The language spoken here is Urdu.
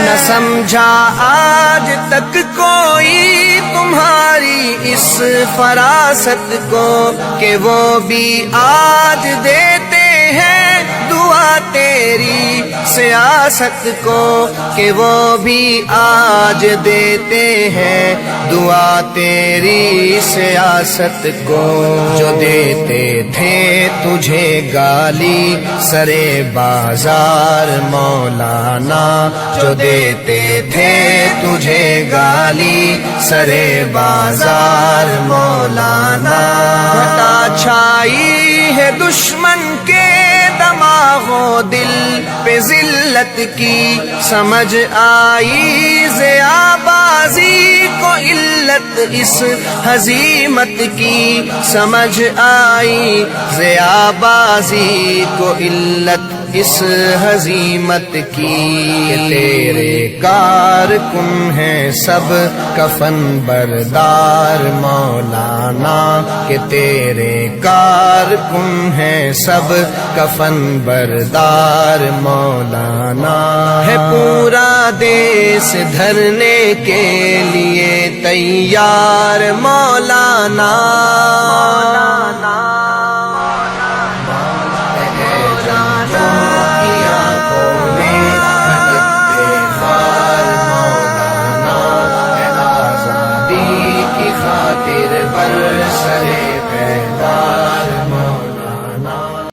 نہ سمجھا آج تک کوئی تمہاری اس فراست کو کہ وہ بھی آج دیتے ہیں دعا تیری سیاست کو، کہ وہ بھی آج دیتے ہیں دعا تیری سیاست کو۔ جو دیتے تھے تجھے گالی سرے بازار مولانا، جو دیتے تھے تجھے گالی سرے بازار مولانا، گھٹا چھائی ہے دشمن کے دماغو دل پہ ذلت کی، سمجھ آئی ضیا بازی کو علت اس ہزیمت کی، سمجھ آئی ضیا بازی کو علت اس ہزیمت کی۔ تیرے کارکن ہیں سب کفن بردار مولانا، کہ تیرے کارکن ہیں سب کفن بردار مولانا، ہے پورا دیس دھرنے کے لیے تیار مولانا۔